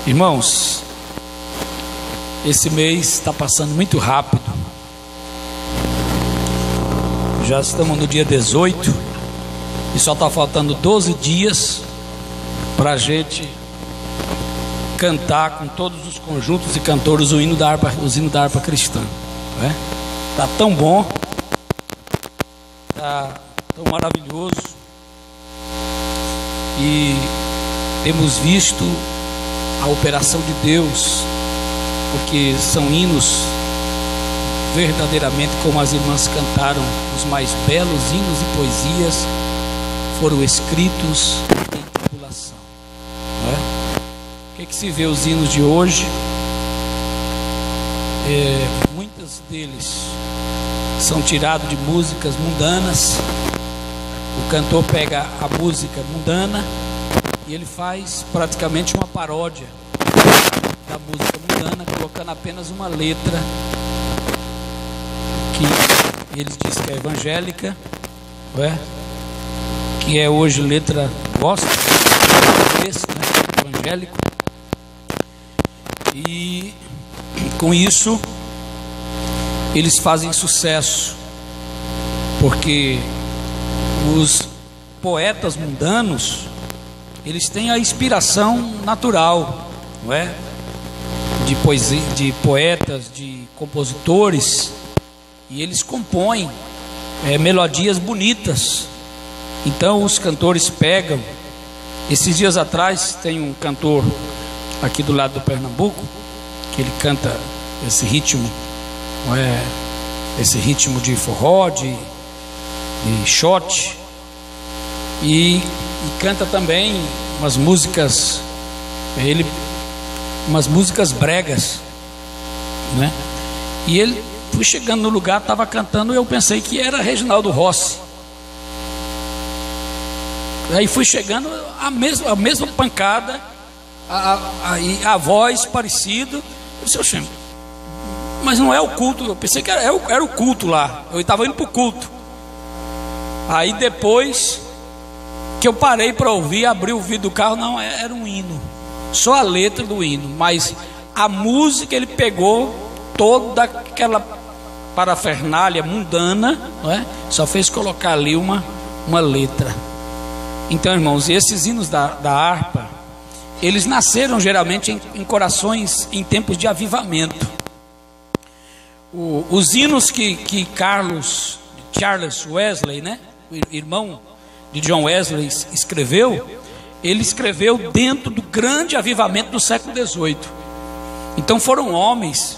Irmãos, esse mês está passando muito rápido. Já estamos no dia 18 e só está faltando 12 dias para a gente cantar com todos os conjuntos e cantores o hino da harpa cristã. Está tão bom, está tão maravilhoso, e temos visto a operação de Deus, porque são hinos verdadeiramente, como as irmãs cantaram, os mais belos hinos e poesias foram escritos em tribulação. O que se vê os hinos de hoje? Muitos deles são tirados de músicas mundanas. O cantor pega a música mundana e ele faz praticamente uma paródia da música mundana, colocando apenas uma letra que eles dizem que é evangélica, que é hoje letra gospel, evangélico. E com isso eles fazem sucesso, porque os poetas mundanos, eles têm a inspiração natural, de poesia, de poetas, de compositores, e eles compõem melodias bonitas. Então os cantores pegam. Esses dias atrás tem um cantor aqui do lado do Pernambuco que ele canta esse ritmo, esse ritmo de forró, de shot, e canta também umas músicas, umas músicas bregas, E ele, fui chegando no lugar, estava cantando, e eu pensei que era Reginaldo Rossi. Aí fui chegando, a mesma pancada, a voz parecida. Eu disse, oxe, mas não é o culto. Eu pensei que era o culto lá. Eu estava indo para o culto. Aí depois que eu parei para ouvir, abri o vidro do carro, não, era um hino. Só a letra do hino, mas a música ele pegou toda aquela parafernália mundana, só fez colocar ali uma letra. Então, irmãos, esses hinos da harpa, eles nasceram geralmente em corações em tempos de avivamento. Os hinos que Charles Wesley, o irmão de John Wesley, escreveu, ele escreveu dentro do grande avivamento do século XVIII. Então foram homens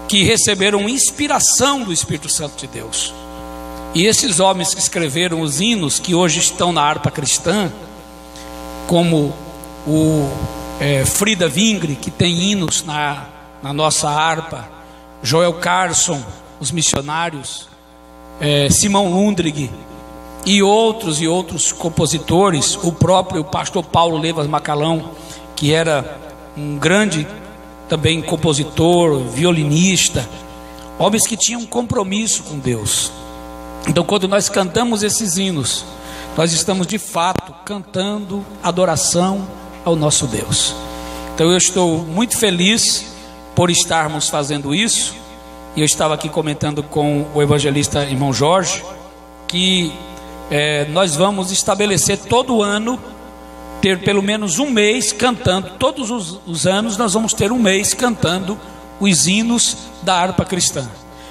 que receberam inspiração do Espírito Santo de Deus. E esses homens que escreveram os hinos que hoje estão na harpa cristã, como o Frida Wingre, que tem hinos na nossa harpa, Joel Carson, os missionários, Simão Lundrig e outros compositores, o próprio pastor Paulo Levas Macalão, que era um grande também compositor, violinista, homens que tinham um compromisso com Deus. Então, quando nós cantamos esses hinos, nós estamos de fato cantando adoração ao nosso Deus. Então eu estou muito feliz por estarmos fazendo isso. E eu estava aqui comentando com o evangelista irmão Jorge, que nós vamos estabelecer todo ano, ter pelo menos um mês cantando, todos os anos nós vamos ter um mês cantando os hinos da harpa cristã.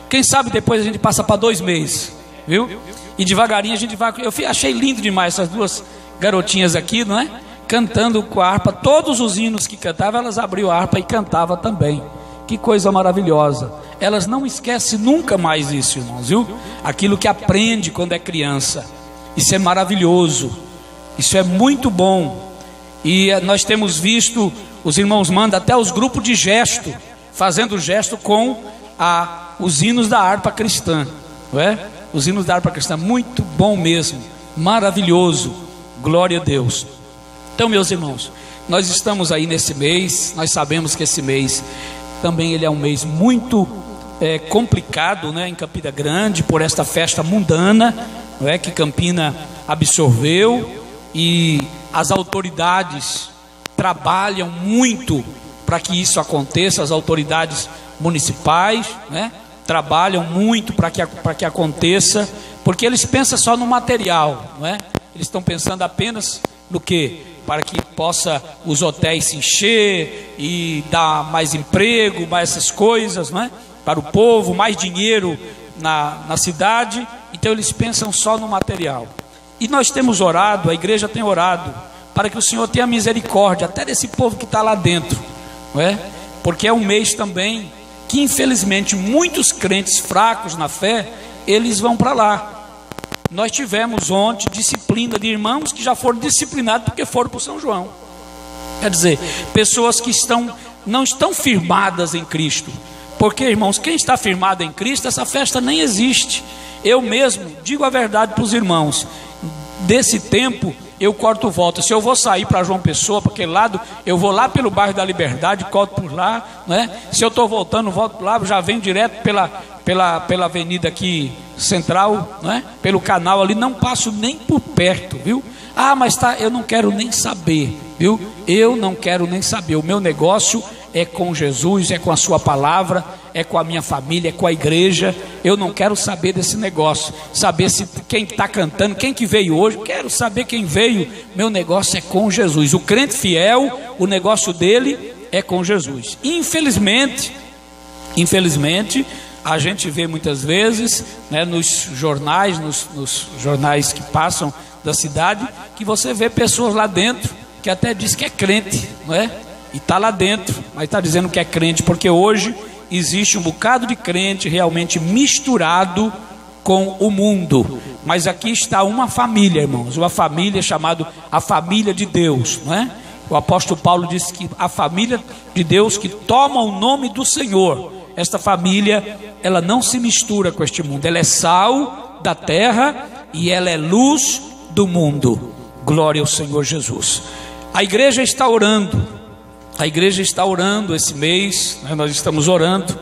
Quem sabe depois a gente passa para 2 meses, viu? E devagarinho a gente vai. Eu achei lindo demais essas duas garotinhas aqui, cantando com a harpa. Todos os hinos que cantavam, elas abriam a harpa e cantavam também. Que coisa maravilhosa. Elas não esquecem nunca mais isso, irmãos, viu? Aquilo que aprende quando é criança. Isso é maravilhoso. Isso é muito bom. E nós temos visto, os irmãos mandam até os grupos de gesto, fazendo gesto com os hinos da harpa cristã, Os hinos da harpa cristã, muito bom mesmo, maravilhoso, glória a Deus. Então, meus irmãos, nós estamos aí nesse mês, nós sabemos que esse mês também ele é um mês muito complicado, em Campina Grande, por esta festa mundana, que Campina absorveu, e as autoridades trabalham muito para que isso aconteça, as autoridades municipais, né? Trabalham muito para que aconteça, porque eles pensam só no material, não é? Eles estão pensando apenas no quê? Para que possa os hotéis se encher e dar mais emprego, mais essas coisas, não é? Para o povo, mais dinheiro na cidade. Então eles pensam só no material. E nós temos orado, a igreja tem orado, para que o Senhor tenha misericórdia até desse povo que está lá dentro, não é? Porque é um mês também que infelizmente muitos crentes fracos na fé, eles vão para lá. Nós tivemos ontem disciplina de irmãos que já foram disciplinados porque foram para o São João. Quer dizer, pessoas que não estão firmadas em Cristo. Porque, irmãos, quem está firmado em Cristo, essa festa nem existe. Eu mesmo digo a verdade para os irmãos, desse tempo eu corto volta. Se eu vou sair para João Pessoa, para aquele lado, eu vou lá pelo bairro da Liberdade, corto por lá, né? Se eu estou voltando, volto lá, já venho direto pela avenida aqui central, né? Pelo canal ali, não passo nem por perto, viu? Ah, mas tá, eu não quero nem saber, viu? Eu não quero nem saber. O meu negócio é com Jesus, é com a sua palavra, é com a minha família, é com a igreja. Eu não quero saber desse negócio, saber se quem está cantando, quem que veio hoje, quero saber quem veio. Meu negócio é com Jesus. O crente fiel, o negócio dele é com Jesus. Infelizmente, a gente vê muitas vezes, né, nos jornais, nos jornais que passam da cidade, que você vê pessoas lá dentro que até diz que é crente, não é? E está lá dentro, mas está dizendo que é crente, porque hoje existe um bocado de crente realmente misturado com o mundo. Mas aqui está uma família, irmãos, uma família chamada a família de Deus, não é? O apóstolo Paulo disse que a família de Deus que toma o nome do Senhor, esta família, ela não se mistura com este mundo. Ela é sal da terra e ela é luz do mundo. Glória ao Senhor Jesus. A igreja está orando. A igreja está orando esse mês, né? Nós estamos orando.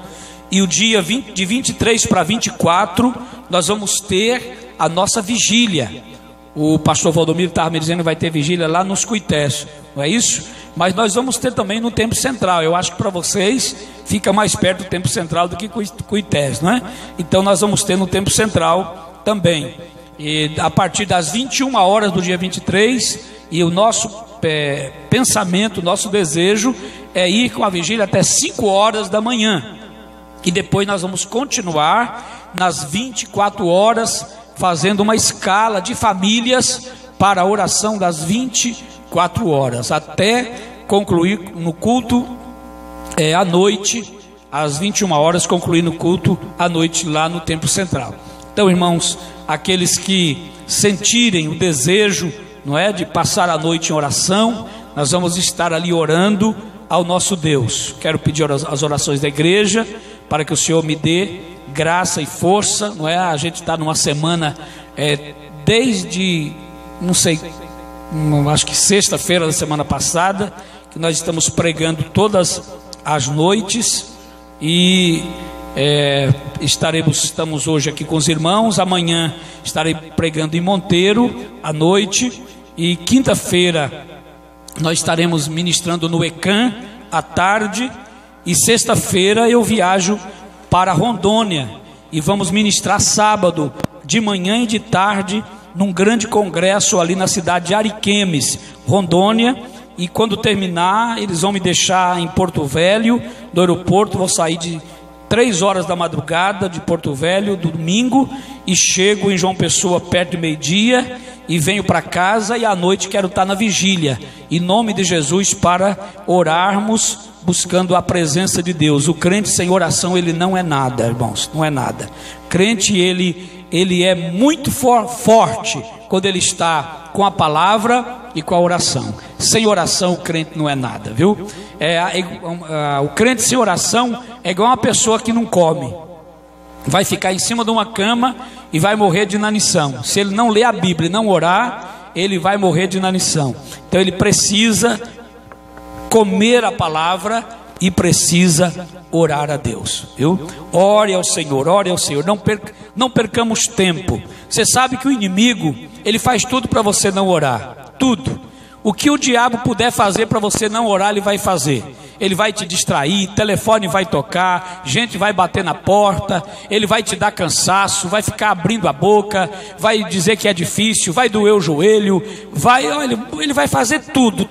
E o dia de 23 para 24, nós vamos ter a nossa vigília. O pastor Valdomiro estava me dizendo que vai ter vigília lá nos Cuités, não é isso? Mas nós vamos ter também no Templo Central. Eu acho que para vocês fica mais perto do Templo Central do que Cuités, não é? Então nós vamos ter no Templo Central também. E a partir das 21 horas do dia 23, e o nosso pensamento, nosso desejo é ir com a vigília até 5 horas da manhã. E depois nós vamos continuar nas 24 horas, fazendo uma escala de famílias para a oração das 24 horas, até concluir no culto à noite, às 21 horas, concluir no culto à noite lá no Templo Central. Então, irmãos, aqueles que sentirem o desejo, não é, de passar a noite em oração, nós vamos estar ali orando ao nosso Deus. Quero pedir as orações da igreja, para que o Senhor me dê graça e força, não é? A gente está numa semana, desde, não sei, acho que sexta-feira da semana passada, que nós estamos pregando todas as noites, e estamos hoje aqui com os irmãos. Amanhã estarei pregando em Monteiro à noite, e quinta-feira nós estaremos ministrando no ECAM à tarde, e sexta-feira eu viajo para Rondônia e vamos ministrar sábado de manhã e de tarde num grande congresso ali na cidade de Ariquemes, Rondônia. E quando terminar, eles vão me deixar em Porto Velho, do aeroporto. Vou sair de 3 horas da madrugada de Porto Velho, domingo, e chego em João Pessoa perto de meio-dia, e venho para casa, e à noite quero estar na vigília, em nome de Jesus, para orarmos, buscando a presença de Deus. O crente sem oração, ele não é nada, irmãos, não é nada. Crente, ele é muito forte quando ele está com a palavra e com a oração. Sem oração, o crente não é nada, viu? O crente sem oração é igual uma pessoa que não come. Vai ficar em cima de uma cama e vai morrer de inanição. Se ele não ler a Bíblia e não orar, ele vai morrer de inanição. Então ele precisa comer a palavra e precisa orar a Deus, viu? Ore ao Senhor, não percamos tempo. Você sabe que o inimigo, ele faz tudo para você não orar, tudo. O que o diabo puder fazer para você não orar, ele vai fazer. Ele vai te distrair, telefone vai tocar, gente vai bater na porta, ele vai te dar cansaço, vai ficar abrindo a boca, vai dizer que é difícil, vai doer o joelho, ele vai fazer tudo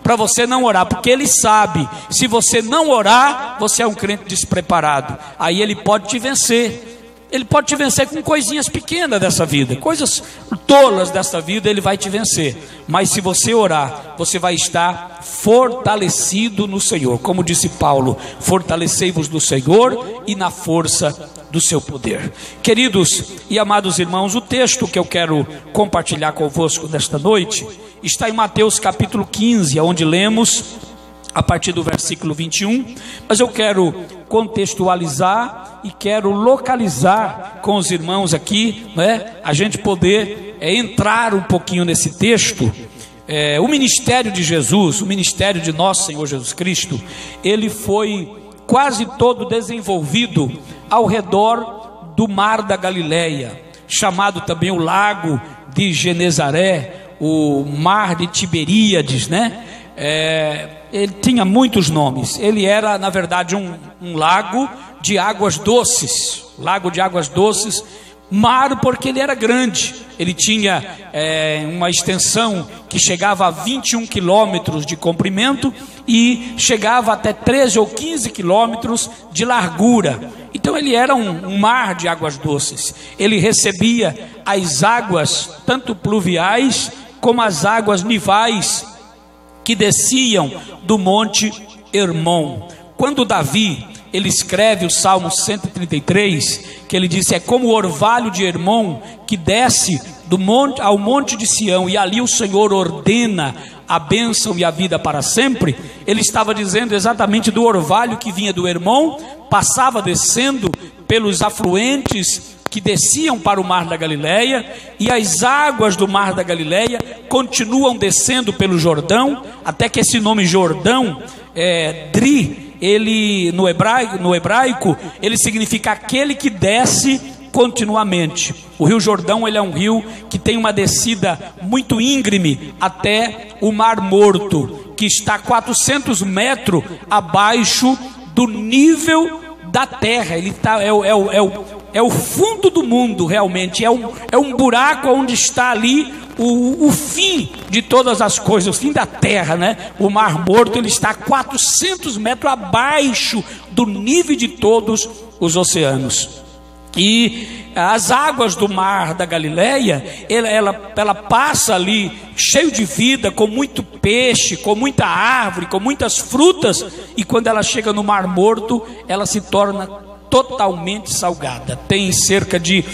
para você não orar, porque ele sabe, se você não orar, você é um crente despreparado. Aí ele pode te vencer. Ele pode te vencer com coisinhas pequenas dessa vida, coisas tolas dessa vida, ele vai te vencer. Mas se você orar, você vai estar fortalecido no Senhor. Como disse Paulo, fortalecei-vos no Senhor e na força do seu poder. Queridos e amados irmãos, o texto que eu quero compartilhar convosco nesta noite está em Mateus capítulo 15, onde lemos a partir do versículo 21, mas eu quero contextualizar e quero localizar com os irmãos aqui, né, a gente poder entrar um pouquinho nesse texto. O ministério de Jesus, o ministério de nosso Senhor Jesus Cristo, ele foi quase todo desenvolvido ao redor do mar da Galileia, chamado também o lago de Genezaré, o mar de Tiberíades, né? Ele tinha muitos nomes. Ele era, na verdade, um lago de águas doces. Lago de águas doces. Mar porque ele era grande. Ele tinha uma extensão que chegava a 21 quilômetros de comprimento e chegava até 13 ou 15 quilômetros de largura. Então ele era um mar de águas doces. Ele recebia as águas tanto pluviais como as águas nivais que desciam do monte Hermon. Quando Davi, ele escreve o Salmo 133, que ele disse, é como o orvalho de Hermon, que desce do monte ao monte de Sião, e ali o Senhor ordena a bênção e a vida para sempre. Ele estava dizendo exatamente do orvalho que vinha do Hermon, passava descendo pelos afluentes que desciam para o mar da Galileia, e as águas do mar da Galileia continuam descendo pelo Jordão, até que esse nome Jordão, Dri, ele no hebraico, ele significa aquele que desce continuamente. O rio Jordão, ele é um rio que tem uma descida muito íngreme até o Mar Morto, que está 400 metros abaixo do nível da terra. Ele está, é o fundo do mundo, realmente, é um buraco onde está ali o fim de todas as coisas, o fim da terra, né? O Mar Morto, ele está 400 metros abaixo do nível de todos os oceanos. E as águas do mar da Galileia, ela passa ali cheio de vida, com muito peixe, com muita árvore, com muitas frutas, e quando ela chega no Mar Morto, ela se torna totalmente salgada. Tem cerca de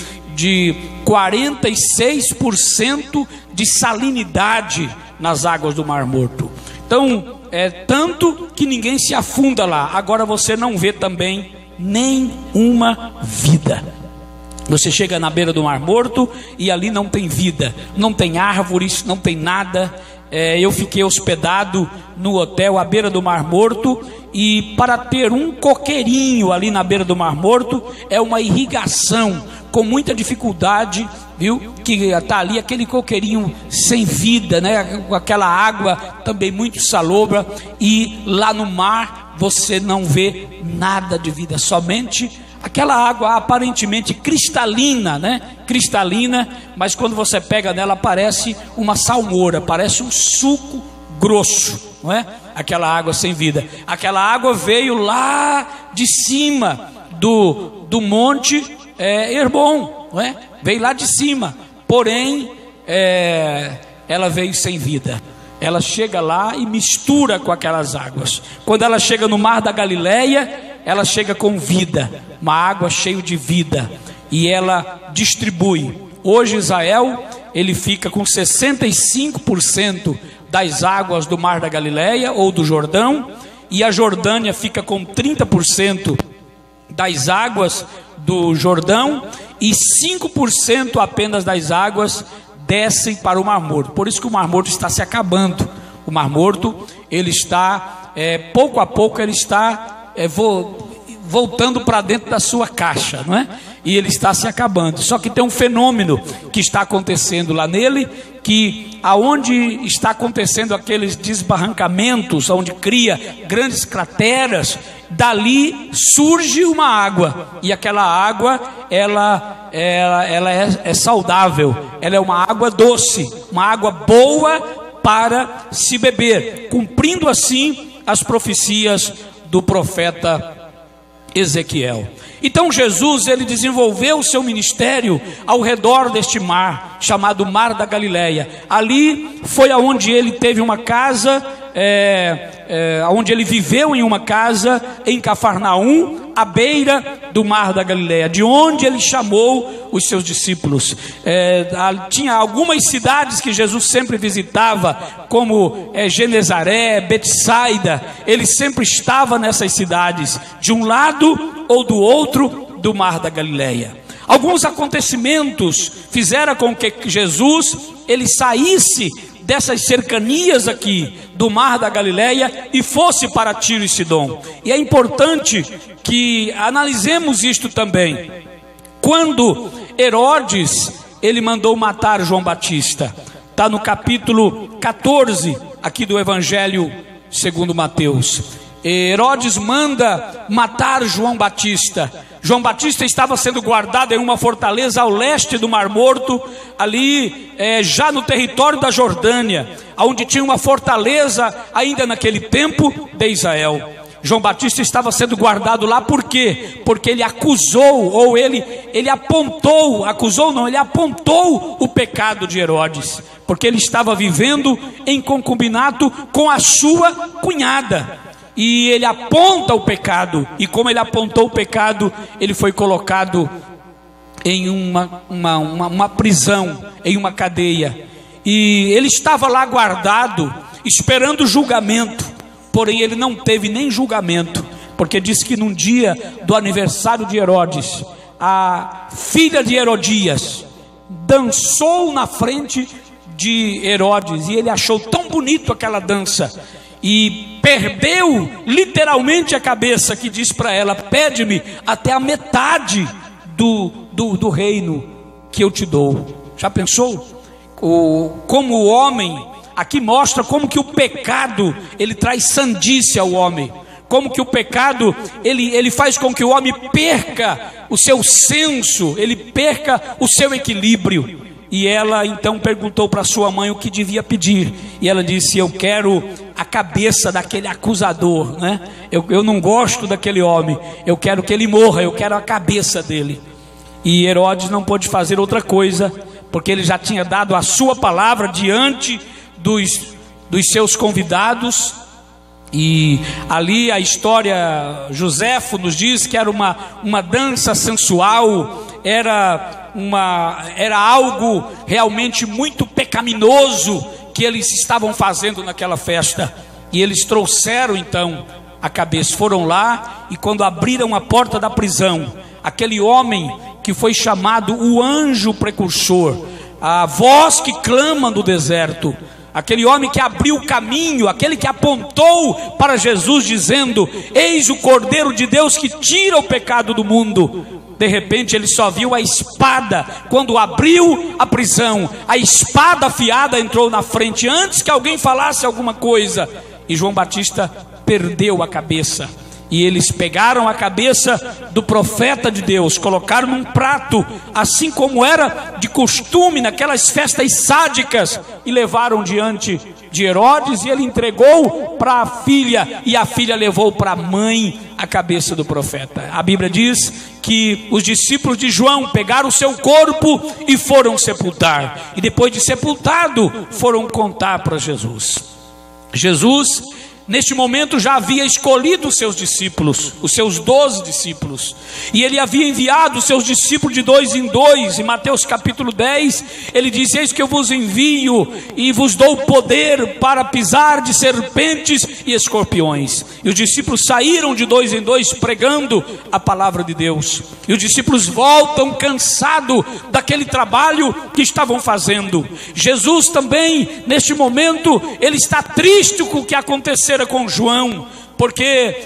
46% de salinidade nas águas do Mar Morto. Então, tanto que ninguém se afunda lá. Agora você não vê também nenhuma vida. Você chega na beira do Mar Morto e ali não tem vida, não tem árvores, não tem nada. Eu fiquei hospedado no hotel à beira do Mar Morto, e para ter um coqueirinho ali na beira do Mar Morto é uma irrigação com muita dificuldade, viu? Que está ali aquele coqueirinho sem vida, né? Com aquela água também muito salobra, e lá no mar você não vê nada de vida, somente aquela água aparentemente cristalina, né? Cristalina, mas quando você pega nela parece uma salmoura, parece um suco grosso, não é? Aquela água sem vida. Aquela água veio lá de cima do monte Hermon, não é? Veio lá de cima, porém ela veio sem vida. Ela chega lá e mistura com aquelas águas. Quando ela chega no mar da Galileia, ela chega com vida, uma água cheia de vida, e ela distribui. Hoje Israel, ele fica com 65% das águas do mar da Galileia ou do Jordão, e a Jordânia fica com 30% das águas do Jordão, e 5% apenas das águas descem para o Mar Morto. Por isso que o Mar Morto está se acabando. O Mar Morto, ele está pouco a pouco ele está voltando para dentro da sua caixa, não é? E ele está se acabando. Só que tem um fenômeno que está acontecendo lá nele, que aonde está acontecendo aqueles desbarrancamentos, onde cria grandes crateras, dali surge uma água, e aquela água ela é saudável, ela é uma água doce, uma água boa para se beber, cumprindo assim as profecias do profeta Ezequiel. Então Jesus, ele desenvolveu o seu ministério ao redor deste mar, chamado Mar da Galileia. Ali foi aonde ele teve uma casa, onde ele viveu em uma casa em Cafarnaum, à beira do Mar da Galileia, de onde ele chamou os seus discípulos. Tinha algumas cidades que Jesus sempre visitava, como Genezaré, Betsaida. Ele sempre estava nessas cidades, de um lado ou do outro do Mar da Galileia. Alguns acontecimentos fizeram com que Jesus ele saísse dessas cercanias aqui do Mar da Galileia e fosse para Tiro e Sidom. E é importante que analisemos isto também. Quando Herodes ele mandou matar João Batista, está no capítulo 14 aqui do Evangelho segundo Mateus. Herodes manda matar João Batista. João Batista estava sendo guardado em uma fortaleza ao leste do Mar Morto, ali já no território da Jordânia, onde tinha uma fortaleza ainda naquele tempo de Israel. João Batista estava sendo guardado lá, por quê? Porque ele acusou, ou ele apontou, acusou não, ele apontou o pecado de Herodes, porque ele estava vivendo em concubinato com a sua cunhada. E ele aponta o pecado, e como ele apontou o pecado, ele foi colocado em uma prisão, em uma cadeia. E ele estava lá guardado, esperando julgamento, porém ele não teve nem julgamento, porque diz que num dia do aniversário de Herodes, a filha de Herodias dançou na frente de Herodes, e ele achou tão bonito aquela dança, e perdeu literalmente a cabeça, que diz para ela: pede-me até a metade do reino que eu te dou. Já pensou? Como o homem, aqui mostra como que o pecado, ele traz sandice ao homem, como que o pecado, ele faz com que o homem perca o seu senso, ele perca o seu equilíbrio. E ela então perguntou para sua mãe o que devia pedir, e ela disse: eu quero a cabeça daquele acusador, né? Eu não gosto daquele homem, eu quero que ele morra, eu quero a cabeça dele. E Herodes não pôde fazer outra coisa, porque ele já tinha dado a sua palavra diante dos seus convidados. E ali a história, Joséfo nos diz que era uma dança sensual, era algo realmente muito pecaminoso que eles estavam fazendo naquela festa. E eles trouxeram então a cabeça, foram lá, e quando abriram a porta da prisão, aquele homem que foi chamado o anjo precursor, a voz que clama no deserto, aquele homem que abriu o caminho, aquele que apontou para Jesus dizendo: eis o Cordeiro de Deus que tira o pecado do mundo. De repente ele só viu a espada. Quando abriu a prisão, a espada afiada entrou na frente, antes que alguém falasse alguma coisa, e João Batista perdeu a cabeça. E eles pegaram a cabeça do profeta de Deus, colocaram num prato, assim como era de costume naquelas festas sádicas, e levaram diante de Herodes, e ele entregou para a filha, e a filha levou para a mãe a cabeça do profeta. A Bíblia diz que os discípulos de João pegaram o seu corpo e foram sepultar, e depois de sepultado foram contar para Jesus. Jesus, neste momento, já havia escolhido os seus discípulos, os seus 12 discípulos, e ele havia enviado os seus discípulos de 2 em 2. Em Mateus capítulo 10, ele diz: eis que eu vos envio e vos dou poder para pisar de serpentes e escorpiões. E os discípulos saíram de 2 em 2 pregando a palavra de Deus, e os discípulos voltam cansados daquele trabalho que estavam fazendo. Jesus também, neste momento, ele está triste com o que aconteceu com João, porque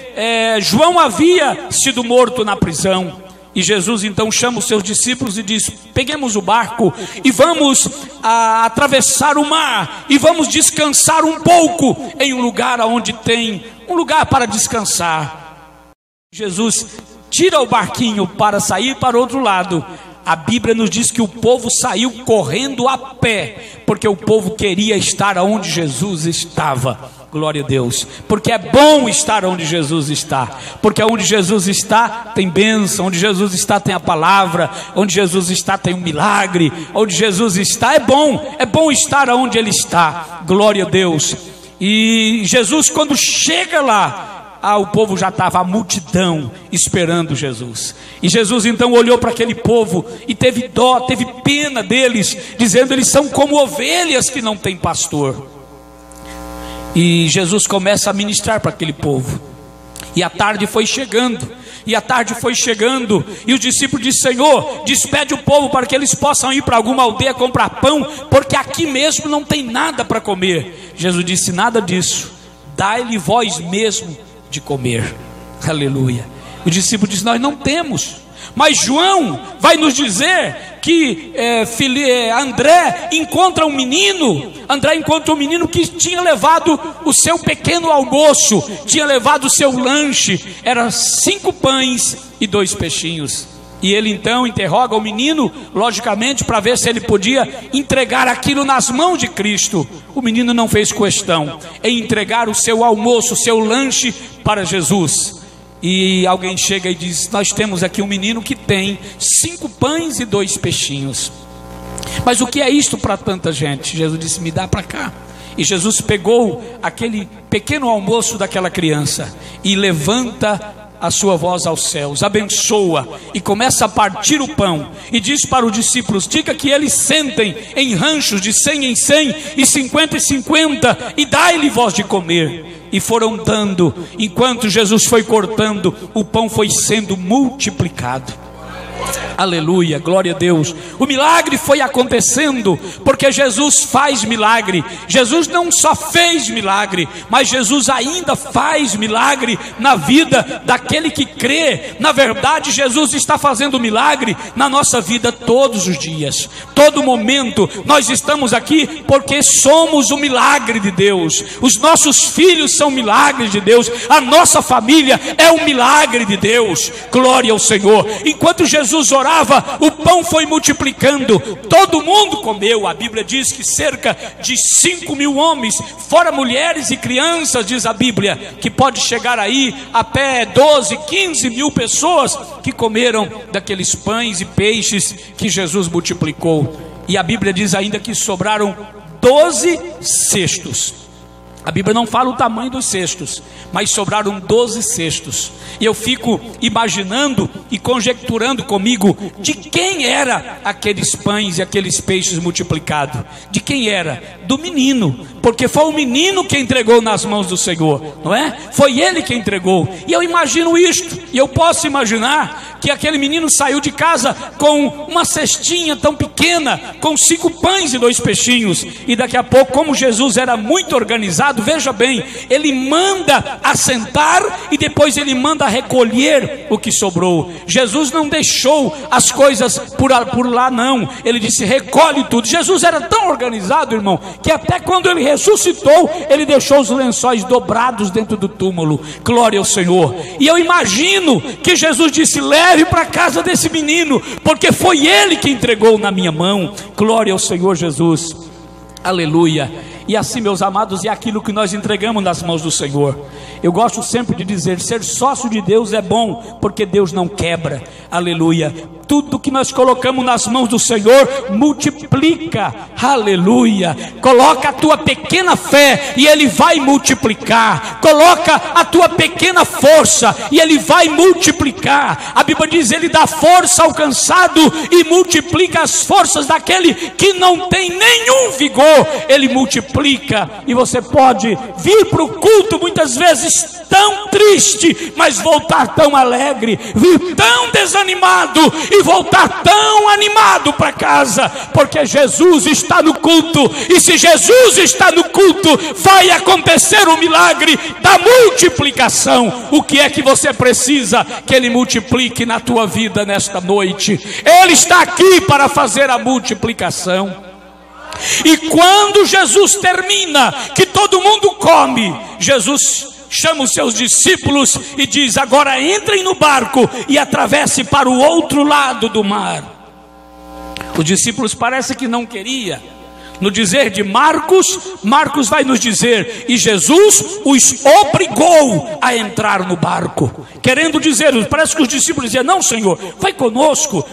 João havia sido morto na prisão. E Jesus então chama os seus discípulos e diz: peguemos o barco e vamos atravessar o mar e vamos descansar um pouco em um lugar onde tem um lugar para descansar. Jesus tira o barquinho para sair para o outro lado. A Bíblia nos diz que o povo saiu correndo a pé, porque o povo queria estar onde Jesus estava. Glória a Deus, porque é bom estar onde Jesus está, porque onde Jesus está tem bênção, onde Jesus está tem a palavra, onde Jesus está tem um milagre, onde Jesus está é bom estar onde Ele está. Glória a Deus. E Jesus, quando chega lá, o povo já estava, a multidão esperando Jesus. E Jesus então olhou para aquele povo e teve dó, teve pena deles, dizendo: eles são como ovelhas que não têm pastor. E Jesus começa a ministrar para aquele povo. E a tarde foi chegando, e os discípulos disseram: Senhor, despede o povo para que eles possam ir para alguma aldeia comprar pão, porque aqui mesmo não tem nada para comer. Jesus disse: nada disso, dai-lhe vós mesmo de comer. Aleluia. O discípulo disse: nós não temos. Mas João vai nos dizer que André encontra um menino que tinha levado o seu pequeno almoço, tinha levado o seu lanche, eram 5 pães e 2 peixinhos. E ele então interroga o menino, logicamente, para ver se ele podia entregar aquilo nas mãos de Cristo. O menino não fez questão em entregar o seu almoço, o seu lanche para Jesus. E alguém chega e diz: nós temos aqui um menino que tem 5 pães e 2 peixinhos. Mas o que é isto para tanta gente? Jesus disse: me dá para cá. E Jesus pegou aquele pequeno almoço daquela criança e levanta a sua voz aos céus, abençoa e começa a partir o pão e diz para os discípulos: diga que eles sentem em ranchos de 100 em 100 e 50 em 50 e dai-lhe voz de comer. E foram dando, enquanto Jesus foi cortando, o pão foi sendo multiplicado. Aleluia, glória a Deus. O milagre foi acontecendo, porque Jesus faz milagre. Jesus não só fez milagre, mas Jesus ainda faz milagre na vida daquele que crê. Na verdade, Jesus está fazendo milagre na nossa vida todos os dias, todo momento. Nós estamos aqui porque somos o milagre de Deus. Os nossos filhos são milagres de Deus. A nossa família é um milagre de Deus. Glória ao Senhor. Enquanto Jesus orava, o pão foi multiplicando, todo mundo comeu. A Bíblia diz que cerca de 5.000 homens, fora mulheres e crianças, diz a Bíblia, que pode chegar aí até 12, 15 mil pessoas que comeram daqueles pães e peixes que Jesus multiplicou. E a Bíblia diz ainda que sobraram 12 cestos. A Bíblia não fala o tamanho dos cestos, mas sobraram 12 cestos. E eu fico imaginando e conjecturando comigo de quem era aqueles pães e aqueles peixes multiplicados. De quem era? Do menino, porque foi o menino que entregou nas mãos do Senhor, não é? Foi ele que entregou. E eu imagino isto, e eu posso imaginar que aquele menino saiu de casa com uma cestinha tão pequena, com 5 pães e 2 peixinhos. E daqui a pouco, como Jesus era muito organizado, veja bem, ele manda assentar e depois ele manda recolher o que sobrou. Jesus não deixou as coisas por lá não, ele disse: recolhe tudo. Jesus era tão organizado, irmão, que até quando ele ressuscitou, ele deixou os lençóis dobrados dentro do túmulo. Glória ao Senhor. E eu imagino que Jesus disse: leve para casa desse menino, porque foi ele que entregou na minha mão. Glória ao Senhor Jesus. Aleluia. E assim, meus amados, é aquilo que nós entregamos nas mãos do Senhor. Eu gosto sempre de dizer: ser sócio de Deus é bom, porque Deus não quebra. Aleluia. Tudo que nós colocamos nas mãos do Senhor multiplica. Aleluia. Coloca a tua pequena fé e Ele vai multiplicar. Coloca a tua pequena força e Ele vai multiplicar. A Bíblia diz: Ele dá força ao cansado e multiplica as forças daquele que não tem nenhum vigor. Ele multiplica. E você pode vir para o culto muitas vezes vezes tão triste, mas voltar tão alegre, vir tão desanimado e voltar tão animado para casa, porque Jesus está no culto. E se Jesus está no culto, vai acontecer o milagre da multiplicação. O que é que você precisa que Ele multiplique na tua vida nesta noite? Ele está aqui para fazer a multiplicação. E quando Jesus termina, que todo mundo come, Jesus chama os seus discípulos e diz: agora entrem no barco e atravesse para o outro lado do mar. Os discípulos parece que não queriam. No dizer de Marcos, Marcos vai nos dizer: e Jesus os obrigou a entrar no barco. Querendo dizer, parece que os discípulos diziam: não, Senhor, vai conosco.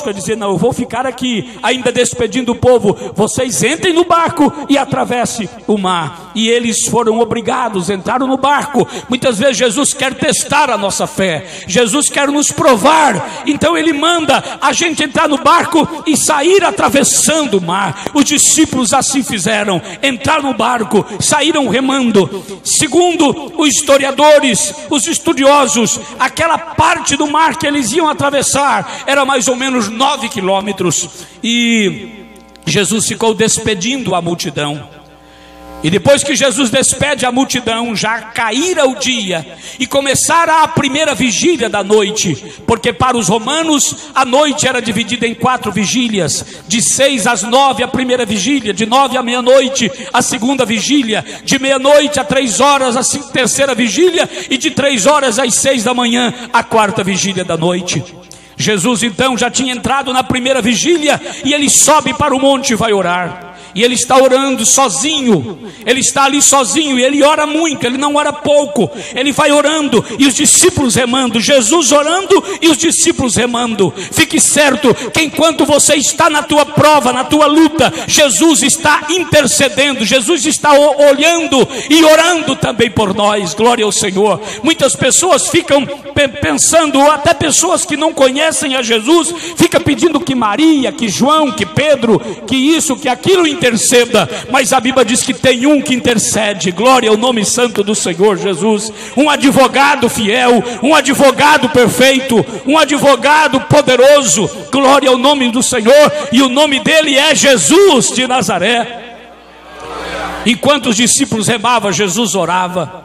Ele dizia: não, eu vou ficar aqui, ainda despedindo o povo. Vocês entrem no barco e atravessem o mar. E eles foram obrigados, entraram no barco. Muitas vezes Jesus quer testar a nossa fé, Jesus quer nos provar. Então Ele manda a gente entrar no barco e sair atravessando o mar. Os discípulos assim fizeram, entraram no barco, saíram remando. Segundo os historiadores, os estudiosos, aquela parte do mar que eles iam atravessar era mais ou menos 9 quilômetros. E Jesus ficou despedindo a multidão. E depois que Jesus despede a multidão, já caíra o dia e começara a primeira vigília da noite, porque para os romanos a noite era dividida em 4 vigílias: de 6 às 9 a primeira vigília, de 9 à meia-noite a segunda vigília, de meia-noite a 3 horas a terceira vigília, e de 3 horas às 6 da manhã a quarta vigília da noite. Jesus então já tinha entrado na primeira vigília e Ele sobe para o monte e vai orar. E Ele está orando sozinho, Ele está ali sozinho, e Ele ora muito, Ele não ora pouco. Ele vai orando e os discípulos remando, Jesus orando e os discípulos remando. Fique certo que enquanto você está na tua prova, na tua luta, Jesus está intercedendo, Jesus está olhando e orando também por nós. Glória ao Senhor. Muitas pessoas ficam pensando, ou até pessoas que não conhecem a Jesus, ficam pedindo que Maria, que João, que Pedro, que isso, que aquilo interceda. Mas a Bíblia diz que tem um que intercede. Glória ao nome santo do Senhor Jesus. Um advogado fiel, um advogado perfeito, um advogado poderoso. Glória ao nome do Senhor. E o nome dele é Jesus de Nazaré. Enquanto os discípulos remavam, Jesus orava.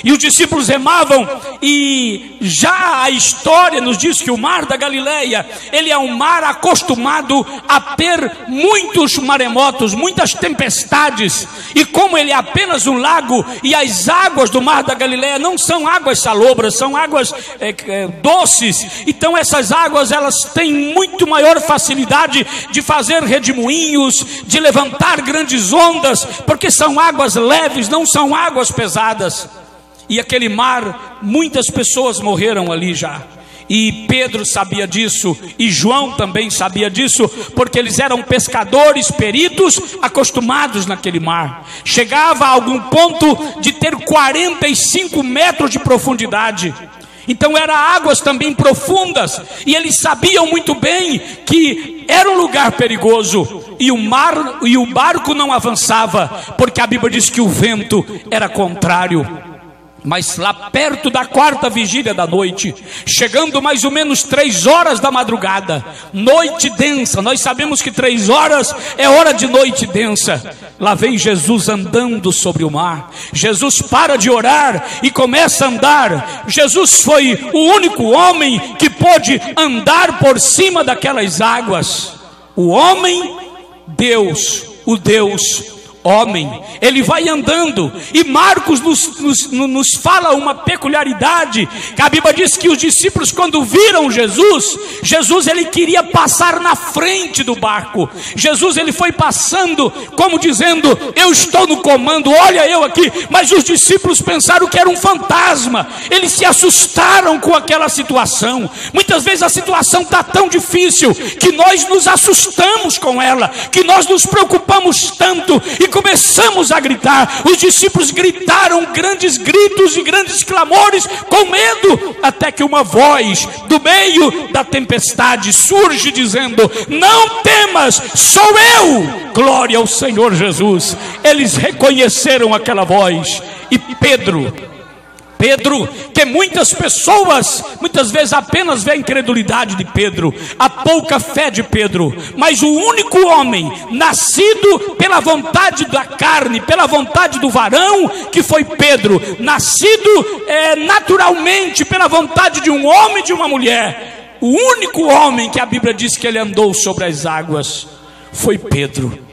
E os discípulos remavam, e já a história nos diz que o mar da Galileia, ele é um mar acostumado a ter muitos maremotos, muitas tempestades. E como ele é apenas um lago, e as águas do mar da Galileia não são águas salobras, são águas doces. Então essas águas, elas têm muito maior facilidade de fazer redemoinhos, de levantar grandes ondas, porque são águas leves, não são águas pesadas. E aquele mar, muitas pessoas morreram ali já. E Pedro sabia disso, e João também sabia disso, porque eles eram pescadores peritos, acostumados naquele mar. Chegava a algum ponto de ter 45 metros de profundidade. Então eram águas também profundas, e eles sabiam muito bem que era um lugar perigoso, e o barco não avançava, porque a Bíblia diz que o vento era contrário. Mas lá perto da quarta vigília da noite, chegando mais ou menos 3 horas da madrugada, noite densa, nós sabemos que 3 horas é hora de noite densa. Lá vem Jesus andando sobre o mar. Jesus para de orar e começa a andar. Jesus foi o único homem que pôde andar por cima daquelas águas. O homem, Deus, o Deus homem, ele vai andando. E Marcos nos fala uma peculiaridade, que a Bíblia diz que os discípulos, quando viram Jesus ele queria passar na frente do barco. Jesus, ele foi passando como dizendo: eu estou no comando, olha eu aqui. Mas os discípulos pensaram que era um fantasma. Eles se assustaram com aquela situação. Muitas vezes a situação está tão difícil que nós nos assustamos com ela, que nós nos preocupamos tanto e começamos a gritar. Os discípulos gritaram grandes gritos e grandes clamores com medo, até que uma voz do meio da tempestade surge dizendo: não temas, sou eu. Glória ao Senhor Jesus. Eles reconheceram aquela voz, e Pedro Pedro, que muitas pessoas, muitas vezes apenas vê a incredulidade de Pedro, a pouca fé de Pedro, mas o único homem nascido pela vontade da carne, pela vontade do varão, que foi Pedro, nascido naturalmente pela vontade de um homem e de uma mulher, o único homem que a Bíblia diz que ele andou sobre as águas foi Pedro.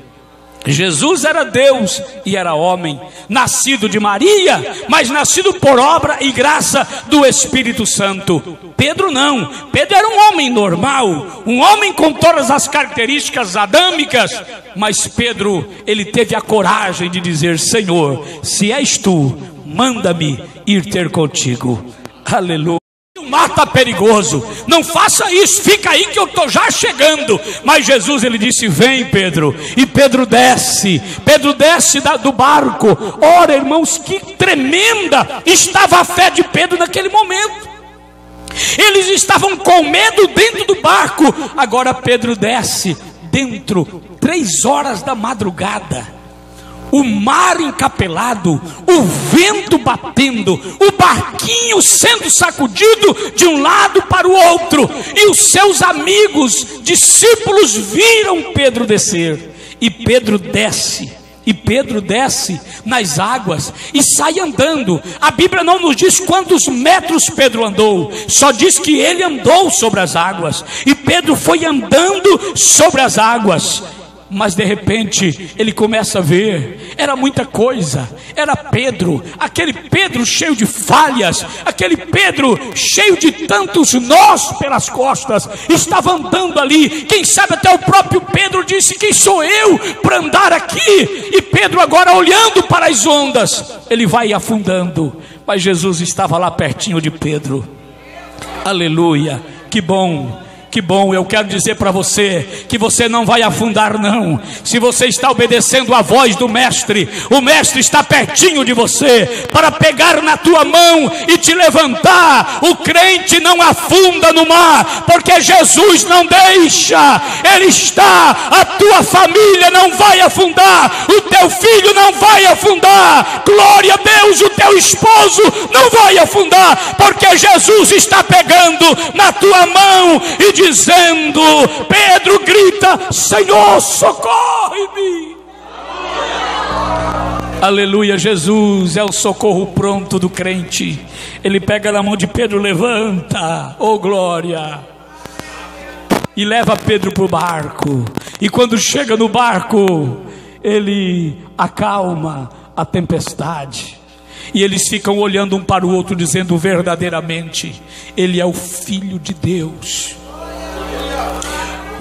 Jesus era Deus e era homem, nascido de Maria, mas nascido por obra e graça do Espírito Santo. Pedro não, Pedro era um homem normal, um homem com todas as características adâmicas, mas Pedro, ele teve a coragem de dizer: Senhor, se és tu, manda-me ir ter contigo. Aleluia. O mar está perigoso, não faça isso, fica aí que eu estou já chegando. Mas Jesus, ele disse: vem, Pedro. E Pedro desce do barco. Ora, irmãos, que tremenda estava a fé de Pedro naquele momento. Eles estavam com medo dentro do barco. Agora Pedro desce dentro, 3 horas da madrugada, o mar encapelado, o vento batendo, o barquinho sendo sacudido de um lado para o outro, e os seus amigos, discípulos, viram Pedro descer. E Pedro desce nas águas e sai andando. A Bíblia não nos diz quantos metros Pedro andou, só diz que ele andou sobre as águas. E Pedro foi andando sobre as águas. Mas de repente ele começa a ver, era muita coisa, era Pedro, aquele Pedro cheio de falhas, aquele Pedro cheio de tantos nós pelas costas, estava andando ali. Quem sabe até o próprio Pedro disse: quem sou eu para andar aqui? E Pedro agora olhando para as ondas, ele vai afundando, mas Jesus estava lá pertinho de Pedro. Aleluia, que bom. Que bom, eu quero dizer para você que você não vai afundar não. Se você está obedecendo a voz do Mestre, o Mestre está pertinho de você para pegar na tua mão e te levantar. O crente não afunda no mar, porque Jesus não deixa. Ele está, a tua família não vai afundar, o teu filho não vai afundar, glória a Deus, o teu esposo não vai afundar, porque Jesus está pegando na tua mão e dizendo: Pedro, grita: Senhor, socorre-me. Aleluia. Jesus é o socorro pronto do crente. Ele pega na mão de Pedro, levanta, oh glória, e leva Pedro para o barco. E quando chega no barco, ele acalma a tempestade. E eles ficam olhando um para o outro, dizendo: verdadeiramente ele é o Filho de Deus.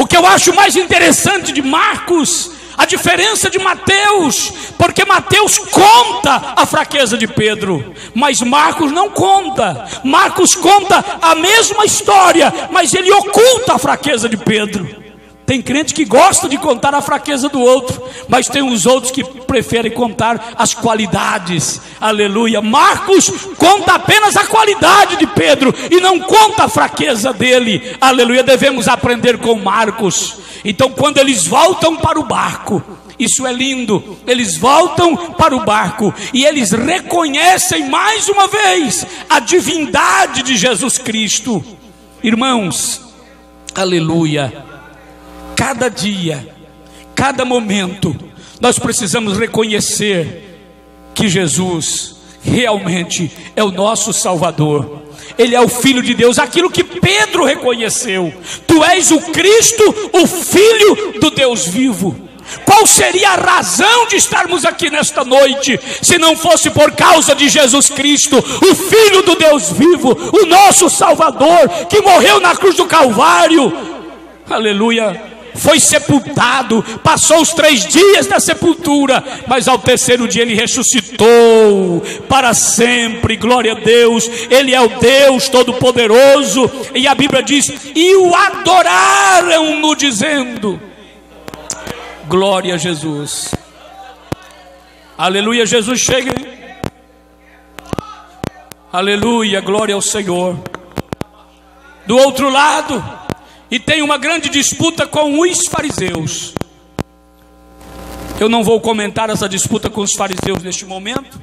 O que eu acho mais interessante de Marcos, a diferença de Mateus, porque Mateus conta a fraqueza de Pedro, mas Marcos não conta. Marcos conta a mesma história, mas ele oculta a fraqueza de Pedro. Tem crente que gosta de contar a fraqueza do outro, mas tem os outros que preferem contar as qualidades. Aleluia. Marcos conta apenas a qualidade de Pedro e não conta a fraqueza dele. Aleluia. Devemos aprender com Marcos. Então, quando eles voltam para o barco, isso é lindo, eles voltam para o barco e eles reconhecem mais uma vez a divindade de Jesus Cristo. Irmãos, aleluia. Cada dia, cada momento, nós precisamos reconhecer que Jesus realmente é o nosso Salvador. Ele é o Filho de Deus, aquilo que Pedro reconheceu: tu és o Cristo, o Filho do Deus vivo. Qual seria a razão de estarmos aqui nesta noite, se não fosse por causa de Jesus Cristo, o Filho do Deus vivo, o nosso Salvador, que morreu na cruz do Calvário? Aleluia. Foi sepultado, passou os 3 dias da sepultura, mas ao 3º dia ele ressuscitou para sempre, glória a Deus. Ele é o Deus Todo-Poderoso, e a Bíblia diz: e o adoraram-no, dizendo: glória a Jesus. Aleluia. Jesus chega, aleluia, glória ao Senhor. Do outro lado, e tem uma grande disputa com os fariseus. Eu não vou comentar essa disputa com os fariseus neste momento,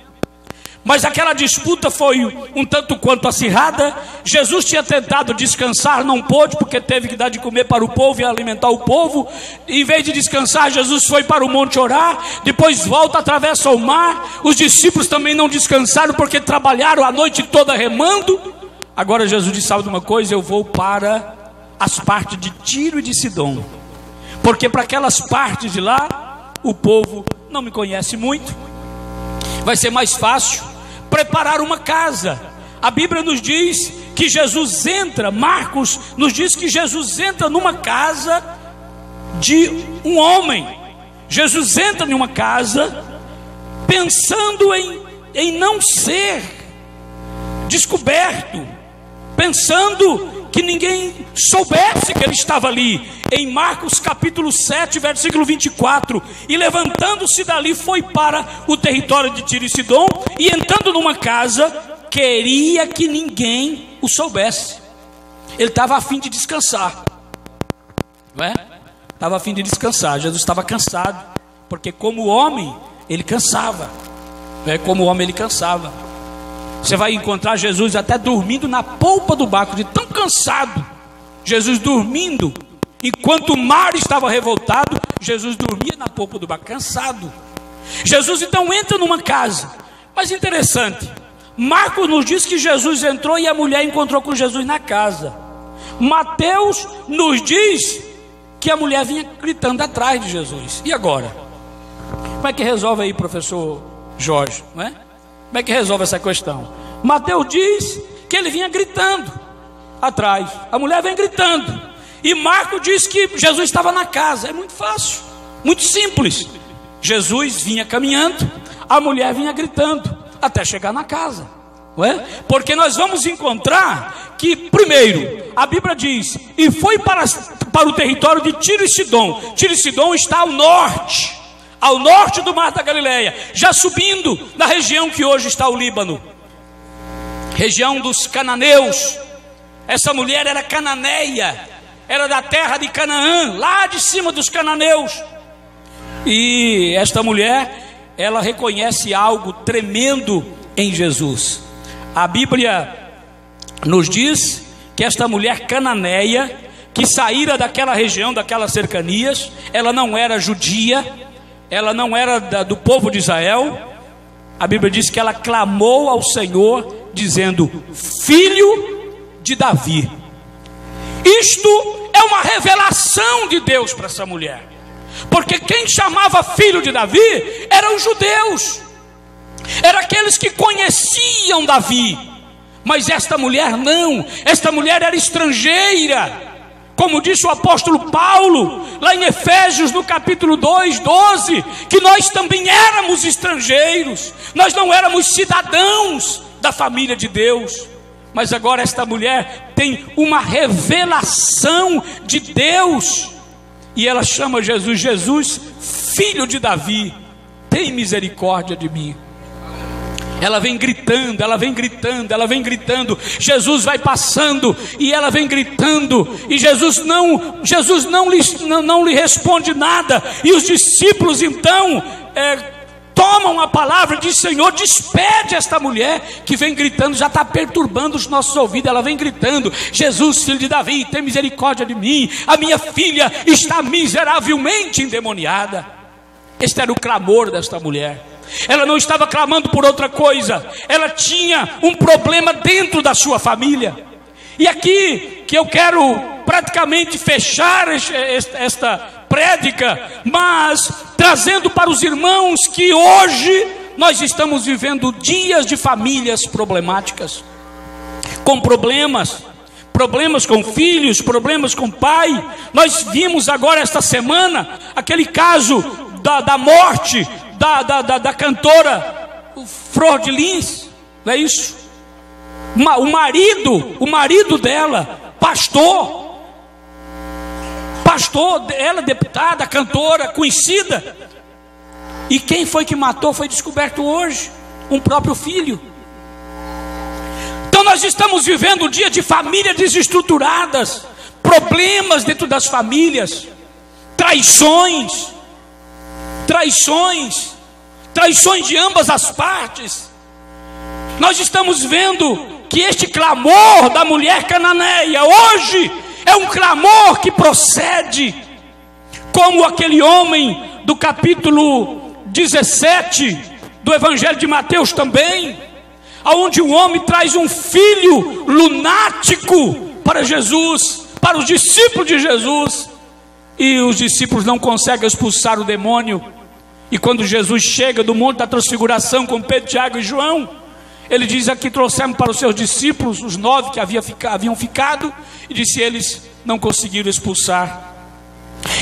mas aquela disputa foi um tanto quanto acirrada. Jesus tinha tentado descansar, não pôde, porque teve que dar de comer para o povo e alimentar o povo. Em vez de descansar, Jesus foi para o monte orar, depois volta, atravessa o mar. Os discípulos também não descansaram, porque trabalharam a noite toda remando. Agora Jesus disse: sabe de uma coisa, eu vou para as partes de Tiro e de Sidom, porque para aquelas partes de lá, o povo não me conhece muito. Vai ser mais fácil preparar uma casa. A Bíblia nos diz que Jesus entra, Marcos nos diz que Jesus entra numa casa de um homem. Jesus entra em uma casa pensando em não ser descoberto, pensando que ninguém soubesse que ele estava ali. Em Marcos capítulo 7, versículo 24, e levantando-se dali, foi para o território de Tiro e Sidom, e entrando numa casa, queria que ninguém o soubesse. Ele estava a fim de descansar, não é? Estava a fim de descansar. Jesus estava cansado, porque como homem, ele cansava, né? Como homem ele cansava. Você vai encontrar Jesus até dormindo na polpa do barco, de tão cansado. Jesus dormindo, enquanto o mar estava revoltado, Jesus dormia na polpa do barco, cansado. Jesus então entra numa casa. Mas interessante, Marcos nos diz que Jesus entrou e a mulher encontrou com Jesus na casa. Mateus nos diz que a mulher vinha gritando atrás de Jesus. E agora? Como é que resolve aí, professor Jorge, não é? Como é que resolve essa questão? Mateus diz que ele vinha gritando atrás, a mulher vem gritando, e Marcos diz que Jesus estava na casa. É muito fácil, muito simples. Jesus vinha caminhando, a mulher vinha gritando, até chegar na casa, não é? Porque nós vamos encontrar que, primeiro, a Bíblia diz, e foi para o território de Tiro e Sidom. Tiro e Sidom está ao norte do Mar da Galileia, já subindo na região que hoje está o Líbano, região dos cananeus. Essa mulher era cananeia, era da terra de Canaã, lá de cima dos cananeus. E esta mulher, ela reconhece algo tremendo em Jesus. A Bíblia nos diz que esta mulher cananeia, que saíra daquela região, daquelas cercanias, ela não era judia, ela não era do povo de Israel. A Bíblia diz que ela clamou ao Senhor, dizendo: filho de Davi. Isto é uma revelação de Deus para essa mulher, porque quem chamava filho de Davi eram os judeus, eram aqueles que conheciam Davi. Mas esta mulher não, esta mulher era estrangeira. Como disse o apóstolo Paulo, lá em Efésios, no capítulo 2, 12, que nós também éramos estrangeiros, nós não éramos cidadãos da família de Deus. Mas agora esta mulher tem uma revelação de Deus, e ela chama Jesus: Jesus, filho de Davi, tem misericórdia de mim. Ela vem gritando, ela vem gritando, ela vem gritando. Jesus vai passando e ela vem gritando, e Jesus não lhe responde nada. E os discípulos então tomam a palavra e dizem: Senhor, despede esta mulher que vem gritando, já está perturbando os nossos ouvidos. Ela vem gritando: Jesus, filho de Davi, tem misericórdia de mim, a minha filha está miseravelmente endemoniada. Este era o clamor desta mulher. Ela não estava clamando por outra coisa, ela tinha um problema dentro da sua família. E aqui que eu quero praticamente fechar esta prédica, mas trazendo para os irmãos que hoje nós estamos vivendo dias de famílias problemáticas, com problemas com filhos, problemas com pai. Nós vimos agora esta semana aquele caso da morte da cantora Flor de Lis, não é isso? O marido dela, pastor, ela deputada, cantora, conhecida. E quem foi que matou foi descoberto hoje, um próprio filho. Então nós estamos vivendo um dia de famílias desestruturadas, problemas dentro das famílias, traições de ambas as partes. Nós estamos vendo que este clamor da mulher cananeia hoje é um clamor que procede, como aquele homem do capítulo 17 do Evangelho de Mateus também, onde um homem traz um filho lunático para Jesus, para os discípulos de Jesus, e os discípulos não conseguem expulsar o demônio. E quando Jesus chega do Monte da Transfiguração com Pedro, Tiago e João, ele diz: aqui trouxemos para os seus discípulos, os 9 que haviam ficado, e disse: eles não conseguiram expulsar.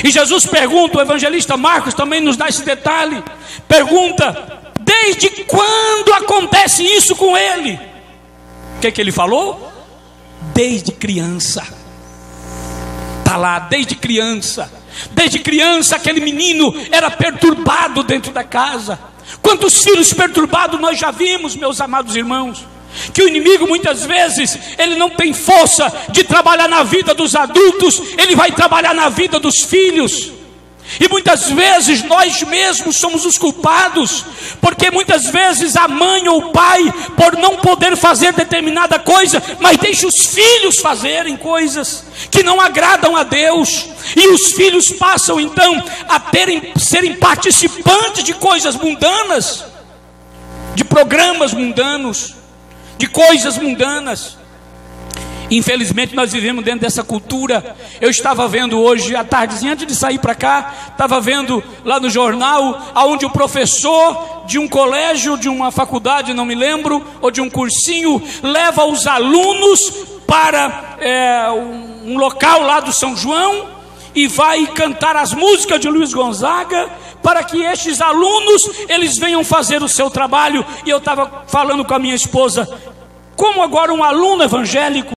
E Jesus pergunta, o evangelista Marcos também nos dá esse detalhe, pergunta: desde quando acontece isso com ele? O que ele falou? Desde criança. Está lá, desde criança. Desde criança aquele menino era perturbado dentro da casa. Quantos filhos perturbados nós já vimos, meus amados irmãos? Que o inimigo muitas vezes, ele não tem força de trabalhar na vida dos adultos, ele vai trabalhar na vida dos filhos. E muitas vezes nós mesmos somos os culpados, porque muitas vezes a mãe ou o pai, por não poder fazer determinada coisa, mas deixa os filhos fazerem coisas que não agradam a Deus, e os filhos passam então a serem participantes de coisas mundanas, de programas mundanos, de coisas mundanas. Infelizmente nós vivemos dentro dessa cultura. Eu estava vendo hoje à tardezinha, antes de sair para cá, estava vendo lá no jornal, onde o professor de um colégio, de uma faculdade, não me lembro, ou de um cursinho, leva os alunos para um local lá do São João, e vai cantar as músicas de Luiz Gonzaga, para que estes alunos, eles venham fazer o seu trabalho. E eu estava falando com a minha esposa, como agora um aluno evangélico